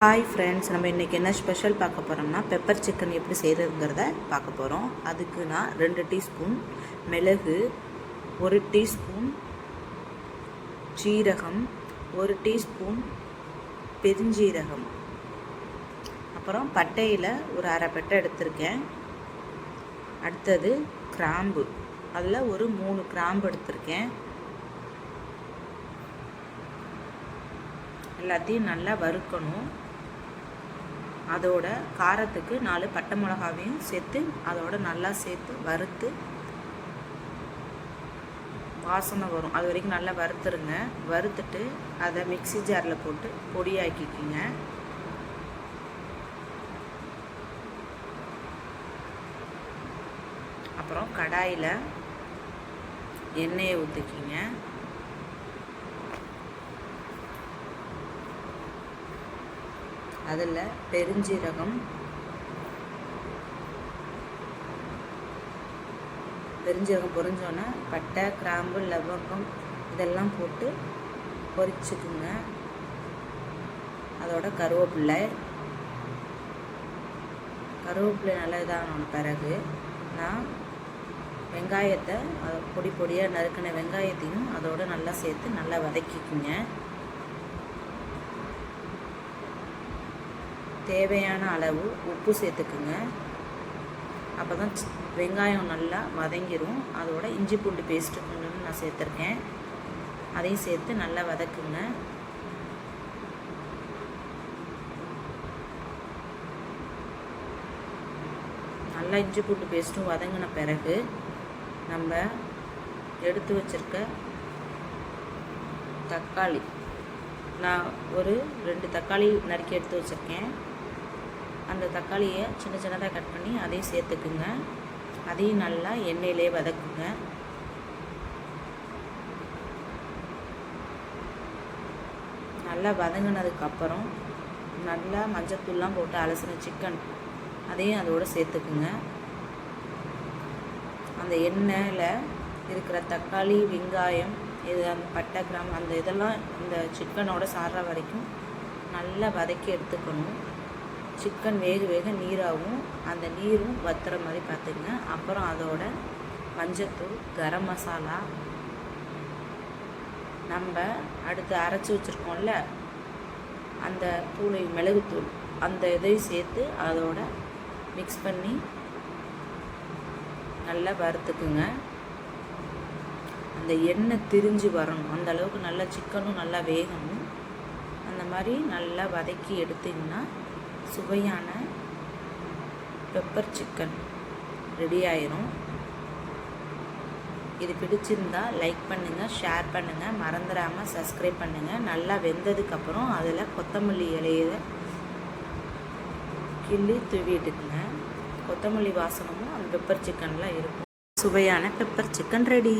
Hi friends, நம்ம இன்றைக்கி என்ன ஸ்பெஷல் பார்க்க போகிறோம்னா பெப்பர் சிக்கன் எப்படி செய்கிறதுங்கிறத பார்க்க போகிறோம். அதுக்கு நான் 2 டீஸ்பூன் மிளகு, 1 டீஸ்பூன் சீரகம், 1 டீஸ்பூன் பெருஞ்சீரகம், அப்புறம் பட்டையில் ஒரு அரை பட்டை எடுத்திருக்கேன். அடுத்தது கிராம்பு, அதில் ஒரு 3 கிராம்பு எடுத்திருக்கேன். எல்லாத்தையும் நல்லா வறுக்கணும். அதோட காரத்துக்கு 4 பட்டை மிளகாவையும் சேர்த்து அதோட நல்லா சேர்த்து வறுத்து வாசனை வரும் அது வரைக்கும் நல்லா வறுத்துருங்க. வறுத்துட்டு அதை மிக்ஸி ஜாரில் போட்டு பொடியாக்கிக்கிங்க. அப்புறம் கடாயில் எண்ணெயை ஊற்றிக்கிங்க. அதில் பெருஞ்சீரகம், பொரிஞ்சோன்னே பட்டை, கிராம்பு, லவங்கம் இதெல்லாம் போட்டு பொரிச்சுக்குங்க. அதோட கருவேப்பிலை நல்லா இதான பிறகு நான் வெங்காயத்தை பொடி பொடியாக நறுக்கின வெங்காயத்தையும் அதோட நல்லா சேர்த்து நல்லா வதக்கிக்குங்க. தேவையான அளவு உப்பு சேர்த்துக்குங்க. அப்போ தான் வெங்காயம் நல்லா வதங்கிடும். அதோட இஞ்சி பூண்டு பேஸ்ட்டு கொஞ்சம் நான் சேர்த்துருக்கேன். அதையும் சேர்த்து நல்லா வதக்குங்க. நல்லா இஞ்சி பூண்டு பேஸ்ட்டும் வதங்கின பிறகு நம்ம எடுத்து வச்சுருக்க தக்காளி, நான் ஒரு 2 தக்காளி நறுக்கி எடுத்து வச்சுருக்கேன். அந்த தக்காளியை சின்ன சின்னதாக கட் பண்ணி அதையும் சேர்த்துக்குங்க. அதையும் நல்லா எண்ணெயிலே வதக்குங்க. நல்லா வதங்கினதுக்கப்புறம் நல்லா மஞ்சத்தூள்லாம் போட்டு அலசின சிக்கன் அதையும் அதோடு சேர்த்துக்குங்க. அந்த எண்ணெயில் இருக்கிற தக்காளி, வெங்காயம், இது அந்த பட்டை, கிராம்பு அந்த இதெல்லாம் இந்த சிக்கனோட சாடுற வரைக்கும் நல்லா வதக்கி எடுத்துக்கணும். சிக்கன் வேக நீராகவும் அந்த நீரும் வத்துற மாதிரி பார்த்துங்க. அப்புறம் அதோட மஞ்சத்தூள், கரம் மசாலா, நம்ம அடுத்து அரைச்சி வச்சுருக்கோம்ல அந்த தூளை, மிளகுத்தூள், அந்த இதையும் சேர்த்து அதோட மிக்ஸ் பண்ணி நல்லா வறுத்துக்குங்க. அந்த எண்ணெய் திரிஞ்சு வரணும், அந்த அளவுக்கு நல்லா சிக்கனும் நல்லா வேகணும். அந்த மாதிரி நல்லா வதக்கி எடுத்திங்கன்னா சுவையான பெப்பர் சிக்கன் ரெடி ஆயிரும். இது பிடிச்சிருந்தா லைக் பண்ணுங்கள், ஷேர் பண்ணுங்கள், மறந்துடாமல் சப்ஸ்கிரைப் பண்ணுங்கள். நல்லா வெந்ததுக்கப்புறம் அதில் கொத்தமல்லி இலையை கிள்ளி தூவிட்டுக்குங்க. கொத்தமல்லி வாசனமும் அந்த பெப்பர் சிக்கனில் இருக்கும். சுவையான பெப்பர் சிக்கன் ரெடி.